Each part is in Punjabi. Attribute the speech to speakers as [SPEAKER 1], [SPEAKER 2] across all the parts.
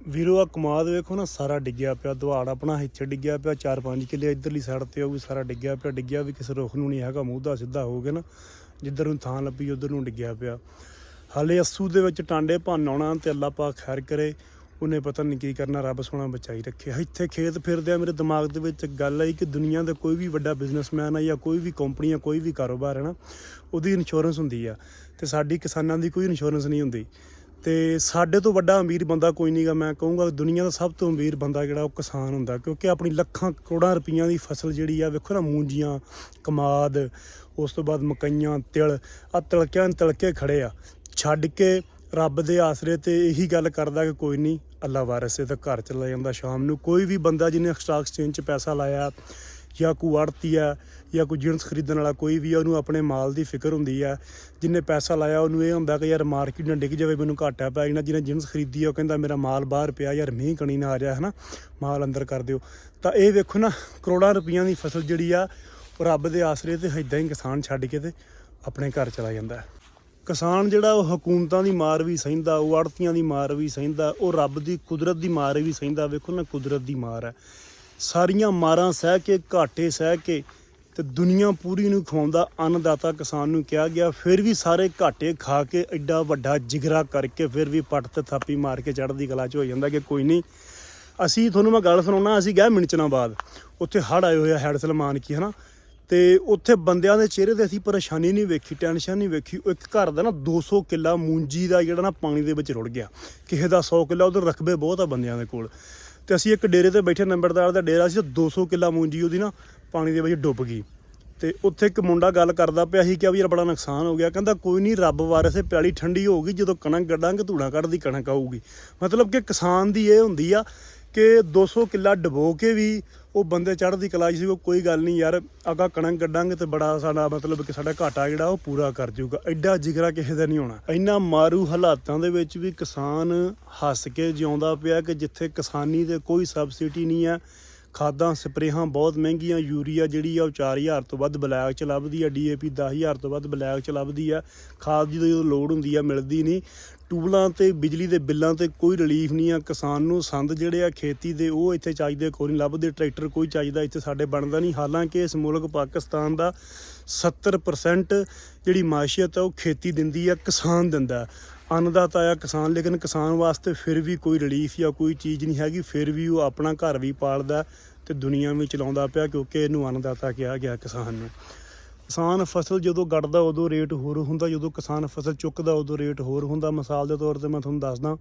[SPEAKER 1] ਵੀਰੋ ਆ ਕਮਾਦ ਵੇਖੋ ਨਾ, ਸਾਰਾ ਡਿੱਗਿਆ ਪਿਆ। ਦਵਾੜ ਆਪਣਾ ਇੱਥੇ ਡਿੱਗਿਆ ਪਿਆ, 4-5 ਕਿੱਲੇ ਇੱਧਰਲੀ ਸਾਈਡ ਤੇ ਉਹ ਵੀ ਸਾਰਾ ਡਿੱਗਿਆ ਪਿਆ। ਡਿੱਗਿਆ ਵੀ ਕਿਸੇ ਰੁੱਖ ਨੂੰ ਨਹੀਂ ਹੈਗਾ, ਮੂੰਹ ਸਿੱਧਾ ਹੋ ਗਿਆ ਨਾ, ਜਿੱਧਰ ਨੂੰ ਥਾਂ ਲੱਭੀ ਉੱਧਰ ਨੂੰ ਡਿੱਗਿਆ ਪਿਆ। ਹਾਲੇ ਅੱਸੂ ਦੇ ਵਿੱਚ ਟਾਂਡੇ ਭੰਨ ਆਉਣਾ ਤੇ ਅੱਲਾ ਪਾਕ ਖੈਰ ਕਰੇ, ਉਹਨੇ ਪਤਾ ਨਹੀਂ ਕੀ ਕਰਨਾ, ਰੱਬ ਸੋਹਣਾ ਬਚਾਈ ਰੱਖੇ। ਇੱਥੇ ਖੇਤ ਫਿਰਦੇ ਆ, ਮੇਰੇ ਦਿਮਾਗ ਦੇ ਵਿੱਚ ਗੱਲ ਆਈ ਕਿ ਦੁਨੀਆ ਦਾ ਕੋਈ ਵੀ ਵੱਡਾ ਬਿਜ਼ਨਸਮੈਨ ਆ ਜਾਂ ਕੋਈ ਵੀ ਕੰਪਨੀ ਆ, ਕੋਈ ਵੀ ਕਾਰੋਬਾਰ ਹੈ ਨਾ, ਉਹਦੀ ਇੰਸ਼ੋਰੈਂਸ ਹੁੰਦੀ ਆ, ਤੇ ਸਾਡੀ ਕਿਸਾਨਾਂ ਦੀ ਕੋਈ ਇੰਸ਼ੋਰੈਂਸ ਨਹੀਂ ਹੁੰਦੀ। ਤੇ ਸਾਡੇ ਤੋਂ ਵੱਡਾ ਅਮੀਰ ਬੰਦਾ ਕੋਈ ਨਹੀਂ ਗਾ। ਮੈਂ ਕਹੂੰਗਾ ਦੁਨੀਆ ਦਾ ਸਭ ਤੋਂ ਅਮੀਰ ਬੰਦਾ ਜਿਹੜਾ ਉਹ ਕਿਸਾਨ ਹੁੰਦਾ, ਕਿਉਂਕਿ ਆਪਣੀ ਲੱਖਾਂ ਕਰੋੜਾਂ ਰੁਪਈਆਂ ਦੀ ਫਸਲ ਜਿਹੜੀ ਆ, ਵੇਖੋ ਨਾ, ਮੂੰਜੀਆਂ, ਕਮਾਦ, ਉਸ ਤੋਂ ਬਾਅਦ ਮਕਈਆਂ, ਤਿਲ, ਆ ਤਲਕੇ ਖੜੇ ਆ, ਛੱਡ ਕੇ ਰੱਬ ਦੇ ਆਸਰੇ ਤੇ ਇਹੀ ਗੱਲ ਕਰਦਾ ਕਿ ਕੋਈ ਨਹੀਂ, ਅੱਲਾ ਵਾਰਿਸ ਹੈ, ਤਾਂ ਘਰ ਚਲਾ ਜਾਂਦਾ ਸ਼ਾਮ ਨੂੰ। ਕੋਈ ਵੀ ਬੰਦਾ ਜਿਹਨੇ ਸਟਾਕ ਐਕਸਚੇਂਜ 'ਚ ਪੈਸਾ ਲਾਇਆ, ਜਾਂ ਕੋਈ ਆੜ੍ਹਤੀ ਆ, ਜਾਂ ਕੋਈ ਜਿਣਸ ਖਰੀਦਣ ਵਾਲਾ ਕੋਈ ਵੀ ਆ, ਉਹਨੂੰ ਆਪਣੇ ਮਾਲ ਦੀ ਫਿਕਰ ਹੁੰਦੀ ਆ। ਜਿਹਨੇ ਪੈਸਾ ਲਾਇਆ ਉਹਨੂੰ ਇਹ ਹੁੰਦਾ ਕਿ ਯਾਰ ਮਾਰਕੀਟ ਨਾ ਡਿੱਗ ਜਾਵੇ, ਮੈਨੂੰ ਘਾਟਾ ਪੈ ਜਾਣਾ। ਜਿਹਨੇ ਜਿਣਸ ਖਰੀਦੀ ਆ ਉਹ ਕਹਿੰਦਾ ਮੇਰਾ ਮਾਲ ਬਾਹਰ ਪਿਆ, ਯਾਰ ਮੀਂਹ ਕਣੀ ਨਾ ਆ ਜਾ, ਹੈ ਨਾ, ਮਾਲ ਅੰਦਰ ਕਰ ਦਿਓ। ਤਾਂ ਇਹ ਵੇਖੋ ਨਾ, ਕਰੋੜਾਂ ਰੁਪਈਆਂ ਦੀ ਫਸਲ ਜਿਹੜੀ ਆ, ਉਹ ਰੱਬ ਦੇ ਆਸਰੇ ਤੇ ਇੱਦਾਂ ਹੀ ਕਿਸਾਨ ਛੱਡ ਕੇ ਤੇ ਆਪਣੇ ਘਰ ਚਲਾ ਜਾਂਦਾ। ਕਿਸਾਨ ਜਿਹੜਾ ਉਹ ਹਕੂਮਤਾਂ ਦੀ ਮਾਰ ਵੀ ਸਹਿੰਦਾ, ਉਹ ਆੜ੍ਹਤੀਆਂ ਦੀ ਮਾਰ ਵੀ ਸਹਿੰਦਾ, ਉਹ ਰੱਬ ਦੀ ਕੁਦਰਤ ਦੀ ਮਾਰ ਵੀ ਸਹਿੰਦਾ। ਵੇਖੋ ਨਾ, ਕੁਦਰਤ ਦੀ ਮਾਰ ਹੈ, ਸਾਰੀਆਂ ਮਾਰਾਂ ਸਹਿ ਕੇ, ਘਾਟੇ ਸਹਿ ਕੇ, ਤੇ ਦੁਨੀਆ ਪੂਰੀ ਨੂੰ ਖਵਾਉਂਦਾ ਅੰਨਦਾਤਾ ਕਿਸਾਨ ਨੂੰ ਕਿਹਾ ਗਿਆ। ਫਿਰ ਵੀ ਸਾਰੇ ਘਾਟੇ ਖਾ ਕੇ ਐਡਾ ਵੱਡਾ ਜਿਗਰਾ ਕਰਕੇ ਫਿਰ ਵੀ ਪੱਟ ਤੇ ਥਾਪੀ ਮਾਰ ਕੇ ਚੜ੍ਹਦੀ ਕਲਾ 'ਚ ਹੋ ਜਾਂਦਾ ਕਿ ਕੋਈ ਨਹੀਂ। ਅਸੀਂ ਤੁਹਾਨੂੰ ਮੈਂ ਗੱਲ ਸੁਣਾਉਣਾ, ਅਸੀਂ ਗਏ ਮਿੰਚਨਾਬਾਦ, ਉੱਥੇ ਹੜ੍ਹ ਆਏ ਹੋਏ ਆ, ਹੈਡ ਸਲਮਾਨ ਕੀ, ਹੈ ਨਾ, ਤੇ ਉੱਥੇ ਬੰਦਿਆਂ ਦੇ ਚਿਹਰੇ ਤੇ ਅਸੀਂ ਪਰੇਸ਼ਾਨੀ ਨਹੀਂ ਵੇਖੀ, ਟੈਨਸ਼ਨ ਨਹੀਂ ਵੇਖੀ। ਉਹ ਇੱਕ ਘਰ ਦਾ ਨਾ 200 ਕਿੱਲਾ ਮੂੰਜੀ ਦਾ ਜਿਹੜਾ ਨਾ ਪਾਣੀ ਦੇ ਵਿੱਚ ਰੁੜ ਗਿਆ, ਕਿਸੇ ਦਾ 100 ਕਿੱਲਾ, ਉਧਰ ਰਕਬੇ ਬਹੁਤ ਆ ਬੰਦਿਆਂ ਦੇ ਕੋਲ। ਤੇ ਅਸੀਂ ਇੱਕ ਡੇਰੇ ਤੇ ਬੈਠੇ, ਨੰਬਰਦਾਰ ਦਾ ਡੇਰਾ ਸੀ, 200 ਕਿੱਲਾ ਮੂੰਜੀ ਉਹਦੀ ਨਾ ਪਾਣੀ ਦੇ ਵਿੱਚ ਡੁੱਬ ਗਈ। ਤੇ ਉੱਥੇ ਇੱਕ ਮੁੰਡਾ ਗੱਲ ਕਰਦਾ ਪਿਆ ਸੀ, ਕਿਹਾ ਵੀ ਯਾਰ ਬੜਾ ਨੁਕਸਾਨ ਹੋ ਗਿਆ। ਕਹਿੰਦਾ ਕੋਈ ਨਹੀਂ, ਰੱਬ ਵਾਰਿਸ ਹੈ, ਪਿਆਲੀ ਠੰਡੀ ਹੋਊਗੀ, ਜਦੋਂ ਕਣਕ ਗੱਡਾਂਗੇ ਧੂੜਾ ਕੱਢਦੀ ਕਣਕ ਆਊਗੀ। ਮਤਲਬ ਕਿ ਕਿਸਾਨ ਦੀ ਇਹ ਹੁੰਦੀ ਆ ਕਿ 200 ਕਿੱਲਾ ਡੁਬੋ ਕੇ ਵੀ ਉਹ ਬੰਦੇ ਚੜ੍ਹਦੀ ਕਲਾ 'ਚ ਸੀ, ਉਹ ਕੋਈ ਗੱਲ ਨਹੀਂ ਯਾਰ, ਅਗਾ ਕਣਕ ਕੱਢਾਂਗੇ ਤੇ ਬੜਾ ਸਾਡਾ ਮਤਲਬ ਕਿ ਸਾਡਾ ਘਾਟਾ ਜਿਹੜਾ ਉਹ ਪੂਰਾ ਕਰ ਜਾਊਗਾ। ਐਡਾ ਜਿਗਰਾ ਕਿਸੇ ਦਾ ਨਹੀਂ ਹੋਣਾ। ਇੰਨਾ ਮਾਰੂ ਹਾਲਾਤਾਂ ਦੇ ਵਿੱਚ ਵੀ ਕਿਸਾਨ ਹੱਸ ਕੇ ਜਿਉਂਦਾ ਪਿਆ ਕਿ ਜਿੱਥੇ ਕਿਸਾਨੀ ਤੇ ਕੋਈ ਸਬਸਿਡੀ ਨਹੀਂ ਆ। ਖਾਦਾਂ ਸਪਰੇਹਾਂ ਬਹੁਤ ਮਹਿੰਗੀਆਂ, ਯੂਰੀਆ ਜਿਹੜੀ ਆ ਉਹ 4000 ਤੋਂ ਵੱਧ ਬਲੈਕ 'ਚ ਲੱਭਦੀ ਆ, DAP 10,000 ਤੋਂ ਵੱਧ ਬਲੈਕ 'ਚ ਲੱਭਦੀ ਆ। ਖਾਦ ਜਦੋਂ ਲੋੜ ਹੁੰਦੀ ਆ ਮਿਲਦੀ ਨਹੀਂ। ਟਿਊਬਲਾਂ ਤੇ ਬਿਜਲੀ ਦੇ ਬਿੱਲਾਂ ਤੇ ਕੋਈ ਰਿਲੀਫ ਨਹੀਂ ਆ ਕਿਸਾਨ ਨੂੰ। ਸੰਦ ਜਿਹੜੇ ਆ ਖੇਤੀ ਦੇ ਉਹ ਇੱਥੇ ਚਾਹੀਦੇ ਕੋਈ ਨਹੀਂ ਲੱਭਦੇ, ਟਰੈਕਟਰ ਕੋਈ ਚਾਹੀਦਾ ਇੱਥੇ ਸਾਡੇ ਬਣਦਾ ਨਹੀਂ। ਹਾਲਾਂਕਿ ਇਸ ਮੁਲਕ ਪਾਕਿਸਤਾਨ ਦਾ 70% ਜਿਹੜੀ ਮਾਸ਼ੀਅਤ ਆ ਉਹ ਖੇਤੀ ਦਿੰਦੀ ਆ, ਕਿਸਾਨ ਦਿੰਦਾ, ਅੰਨਦਾਤਾ ਆ ਕਿਸਾਨ। ਲੇਕਿਨ ਕਿਸਾਨ ਵਾਸਤੇ ਫਿਰ ਵੀ ਕੋਈ ਰਿਲੀਫ ਜਾਂ ਕੋਈ ਚੀਜ਼ ਨਹੀਂ ਹੈਗੀ। ਫਿਰ ਵੀ ਉਹ ਆਪਣਾ ਘਰ ਵੀ ਪਾਲਦਾ ਤੇ ਦੁਨੀਆ ਵੀ ਚਲਾਉਂਦਾ ਪਿਆ, ਕਿਉਂਕਿ ਇਹਨੂੰ ਅੰਨਦਾਤਾ ਕਿਹਾ ਗਿਆ ਕਿਸਾਨ ਨੂੰ। ਕਿਸਾਨ ਫਸਲ ਜਦੋਂ ਗੱਡਦਾ ਉਦੋਂ ਰੇਟ ਹੋਰ ਹੁੰਦਾ, ਜਦੋਂ ਕਿਸਾਨ ਫਸਲ ਚੁੱਕਦਾ ਉਦੋਂ ਰੇਟ ਹੋਰ ਹੁੰਦਾ। ਮਿਸਾਲ ਦੇ ਤੌਰ 'ਤੇ ਮੈਂ ਤੁਹਾਨੂੰ ਦੱਸਦਾ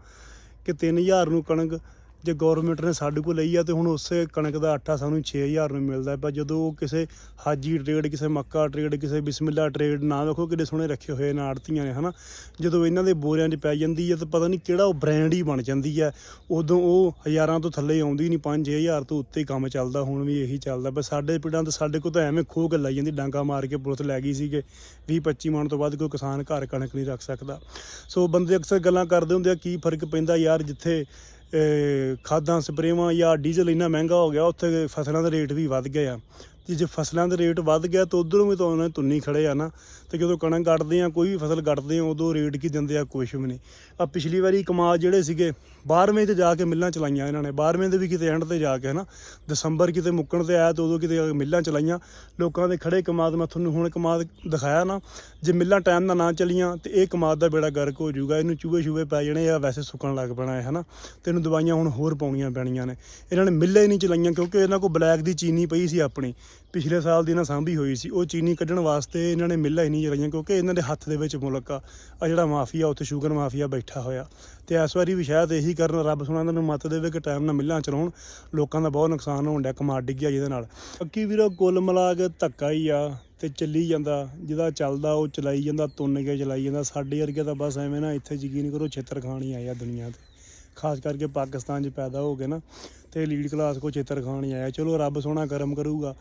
[SPEAKER 1] ਕਿ 3000 ਨੂੰ ਕਣਕ ਜੇ ਗੌਰਮੈਂਟ ਨੇ ਸਾਡੇ ਕੋਲ ਲਈ ਆ, ਤੇ ਹੁਣ ਉਸੇ ਕਣਕ ਦਾ ਆਟਾ ਸਾਨੂੰ 6000 ਨੂੰ ਮਿਲਦਾ। ਪਰ ਜਦੋਂ ਕਿਸੇ ਹਾਜੀ ਟਰੇਡ, ਕਿਸੇ ਮੱਕਾ ਟਰੇਡ, ਕਿਸੇ ਬਿਸਮਿਲ੍ਲਾ ਟਰੇਡ, ਨਾ ਵੇਖੋ ਕਿੱਡੇ ਸੋਹਣੇ ਰੱਖੇ ਹੋਏ ਨੇ ਆੜ੍ਹਤੀਆਂ ਨੇ, ਹੈ ਨਾ, ਜਦੋਂ ਇਹਨਾਂ ਦੇ ਬੋਰਿਆਂ 'ਚ ਪੈ ਜਾਂਦੀ ਹੈ ਤਾਂ ਪਤਾ ਨਹੀਂ ਕਿਹੜਾ ਉਹ ਬ੍ਰਾਂਡ ਹੀ ਬਣ ਜਾਂਦੀ ਹੈ। ਉਦੋਂ ਉਹ 1000 ਤੋਂ ਥੱਲੇ ਆਉਂਦੀ ਨਹੀਂ, 5-6000 ਤੋਂ ਉੱਤੇ ਹੀ ਕੰਮ ਚੱਲਦਾ। ਹੁਣ ਵੀ ਇਹੀ ਚੱਲਦਾ। ਪਰ ਸਾਡੇ ਪਿੰਡਾਂ ਤੋਂ ਸਾਡੇ ਕੋਲ ਤਾਂ ਐਵੇਂ ਖੋਹ ਕੇ ਲਾਈ ਜਾਂਦੀ, ਡਾਂਗਾ ਮਾਰ ਕੇ ਪੁਲਿਸ ਲੈ ਗਈ ਸੀ ਕਿ 20-25 ਮਣ ਤੋਂ ਵੱਧ ਕੋਈ ਕਿਸਾਨ ਘਰ ਕਣਕ ਨਹੀਂ ਰੱਖ ਸਕਦਾ। ਸੋ ਬੰਦੇ ਅਕਸਰ ਗੱਲਾਂ ਕਰਦੇ ਹੁੰਦੇ ਆ ਕੀ ਫ਼ਰਕ ਪੈਂਦਾ ਯਾਰ, ਜਿੱਥੇ ਖਾਦਾਂ ਸਪਰੇਵਾਂ ਜਾਂ ਡੀਜ਼ਲ ਇੰਨਾ ਮਹਿੰਗਾ ਹੋ ਗਿਆ, ਉੱਥੇ ਫਸਲਾਂ ਦੇ ਰੇਟ ਵੀ ਵੱਧ ਗਏ ਆ। ਤੇ ਜੇ ਫਸਲਾਂ ਦਾ ਰੇਟ ਵੱਧ ਗਿਆ ਤਾਂ ਉੱਧਰੋਂ ਵੀ ਤਾਂ ਉਹਨਾਂ ਤੁੰਨੀ ਖੜੇ ਆ ਨਾ। ਤੇ ਜਦੋਂ ਕਣਕ ਕੱਢਦੇ ਆ, ਕੋਈ ਵੀ ਫਸਲ ਕੱਢਦੇ ਆ, ਉਦੋਂ ਰੇਟ ਕੀ ਦਿੰਦੇ ਆ, ਕੁਛ ਵੀ ਨਹੀਂ। ਆ ਪਿਛਲੀ ਵਾਰੀ ਕਮਾਦ ਜਿਹੜੇ ਸੀਗੇ 12ਵੇਂ 'ਤੇ ਜਾ ਕੇ ਮਿੱਲਾਂ ਚਲਾਈਆਂ ਇਹਨਾਂ ਨੇ, 12ਵੇਂ ਦੇ ਵੀ ਕਿਤੇ ਐਂਡ 'ਤੇ ਜਾ ਕੇ, ਹੈ ਨਾ, ਦਸੰਬਰ ਕਿਤੇ ਮੁੱਕਣ 'ਤੇ ਆਇਆ ਤਾਂ ਉਦੋਂ ਕਿਤੇ ਮਿੱਲਾਂ ਚਲਾਈਆਂ ਲੋਕਾਂ ਦੇ ਖੜੇ ਕਮਾਦ। ਮੈਂ ਤੁਹਾਨੂੰ ਹੁਣ ਕਮਾਦ ਦਿਖਾਇਆ ਨਾ, ਜੇ ਮਿੱਲਾਂ ਟਾਈਮ ਨਾਲ ਨਾ ਚਲੀਆਂ ਤੇ ਇਹ ਕਮਾਦ ਦਾ ਬੇੜਾ ਗਰਕ ਹੋ ਜਾਊਗਾ। ਇਹਨੂੰ ਚੂਹੇ ਪੈ ਜਾਣੇ ਆ, ਵੈਸੇ ਸੁੱਕਣ ਲੱਗ ਪੈਣਾ ਹੈ ਨਾ, ਤੇ ਇਹਨੂੰ ਦਵਾਈਆਂ ਹੁਣ ਹੋਰ ਪਾਉਣੀਆਂ ਪੈਣੀਆਂ ਨੇ। ਇਹਨਾਂ ਨੇ ਮਿੱਲਾਂ ਹੀ ਨਹੀਂ ਚਲਾਈਆਂ ਕਿਉਂਕਿ ਇਹਨਾਂ ਕੋਲ ਬਲੈਕ ਦੀ ਚੀਨੀ ਪਈ ਸੀ ਆਪਣੀ, ਪਿਛਲੇ ਸਾਲ ਦੀ ਇਹਨਾਂ ਸਾਂਭੀ ਹੋਈ ਸੀ। ਉਹ ਚੀਨੀ ਕੱਢਣ ਵਾਸਤੇ ਇਹਨਾਂ ਨੇ ਮਿੱਲਾਂ ਹੀ ਨਹੀਂ ਚਲਾਈਆਂ ਕਿਉਂਕਿ ਇਹਨਾਂ ਦੇ ਹੱਥ ਦੇ ਵਿੱਚ ਮੁਲਕ ਆ ਜਿਹੜਾ ਮਾਫੀਆ, ਉੱਥੇ ਸ਼ੂਗਰ ਮਾਫੀਆ ਬੈਠਾ ਹੋਇਆ। ਤੇ ਇਸ ਵਾਰੀ ਵੀ ਸ਼ਾਇਦ ਇਹੀ ਕਰਨ, ਰੱਬ ਸੁਣਾ ਇਹਨਾਂ ਨੂੰ ਮੱਤ ਦੇਵੇ ਕਿ ਟਾਈਮ ਨਾਲ ਮਿੱਲਾਂ ਚਲਾਉਣ। ਲੋਕਾਂ ਦਾ ਬਹੁਤ ਨੁਕਸਾਨ ਹੋਣ ਡਿਆ, ਕਮਾਦ ਡਿੱਗਿਆ ਜਿਹਦੇ ਨਾਲ। ਬਾਕੀ ਵੀਰੋ ਕੁੱਲ ਮਿਲਾ ਕੇ ਧੱਕਾ ਹੀ ਆ ਤੇ ਚੱਲੀ ਜਾਂਦਾ। ਜਿਹਦਾ ਚੱਲਦਾ ਉਹ ਚਲਾਈ ਜਾਂਦਾ, ਤੁੰਨ ਕੇ ਚਲਾਈ ਜਾਂਦਾ। ਸਾਡੇ ਵਰਗੇ ਤਾਂ ਬਸ ਐਵੇਂ ਨਾ, ਇੱਥੇ ਯਕੀਨ ਕਰੋ ਛਿੱਤਰ ਖਾਣ ਹੀ ਆਏ ਆ ਦੁਨੀਆ 'ਤੇ, ਖਾਸ ਕਰਕੇ ਪਾਕਿਸਤਾਨ 'ਚ ਪੈਦਾ ਹੋ ਗਏ ਨਾ, ਤੇ ਲੀਡ ਕਲਾਸ ਕੋ ਛਿੱਤਰ ਖਾਣ ਹੀ ਆਇਆ। ਚਲੋ ਰੱਬ ਸੋਹਣਾ ਕਰਮ ਕਰੂਗਾ,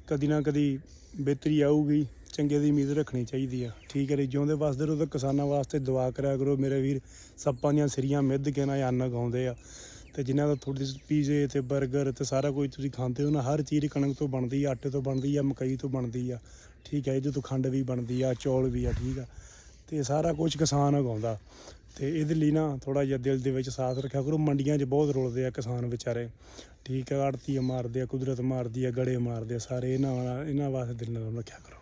[SPEAKER 1] ਕਦੀ ਨਾ ਕਦੀ ਬਿਹਤਰੀ ਆਊਗੀ। ਚੰਗੇ ਦੀ ਉਮੀਦ ਰੱਖਣੀ ਚਾਹੀਦੀ ਆ। ਠੀਕ ਹੈ ਜੀ, ਜਿਉਂਦੇ ਵਸਦੇ ਰਹੋ। ਤਾਂ ਕਿਸਾਨਾਂ ਵਾਸਤੇ ਦੁਆ ਕਰਿਆ ਕਰੋ ਮੇਰੇ ਵੀਰ। ਸੱਪਾਂ ਦੀਆਂ ਸਿਰੀਆਂ ਮਿੱਧ ਕੇ ਨਾ ਅੰਨ ਗਾਉਂਦੇ ਆ। ਤੇ ਜਿਨ੍ਹਾਂ ਦਾ ਥੋੜ੍ਹੀ ਪੀਜ਼ੇ ਤੇ ਬਰਗਰ ਤੇ ਸਾਰਾ ਕੁਝ ਤੁਸੀਂ ਖਾਂਦੇ ਹੋ ਨਾ, ਹਰ ਚੀਜ਼ ਕਣਕ ਤੋਂ ਬਣਦੀ ਆ, ਆਟੇ ਤੋਂ ਬਣਦੀ ਆ, ਮਕਈ ਤੋਂ ਬਣਦੀ ਆ। ਠੀਕ ਹੈ, ਇਹਦੇ ਤੋਂ ਖੰਡ ਵੀ ਬਣਦੀ ਆ, ਚੌਲ ਵੀ ਆ। ਠੀਕ ਆ, ਤੇ ਸਾਰਾ ਕੁਝ ਕਿਸਾਨ ਉਗਾਉਂਦਾ। ਤੇ ਇਹਦੇ ਲਈ ਨਾ ਥੋੜ੍ਹਾ ਜਿਹਾ ਦਿਲ ਦੇ ਵਿੱਚ ਸਾਥ ਰੱਖਿਆ ਕਰੋ। ਮੰਡੀਆਂ 'ਚ ਬਹੁਤ ਰੁਲਦੇ ਆ ਕਿਸਾਨ ਵਿਚਾਰੇ, ਠੀਕ ਹੈ, ਆੜ੍ਹਤੀਏ ਮਾਰਦੇ ਆ, ਕੁਦਰਤ ਮਾਰਦੀ ਆ, ਗੜੇ ਮਾਰਦੇ ਆ ਸਾਰੇ, ਇਹਨਾਂ ਵਾਸਤੇ ਦਿਲ ਨਾਲ ਰੱਖਿਆ ਕਰੋ।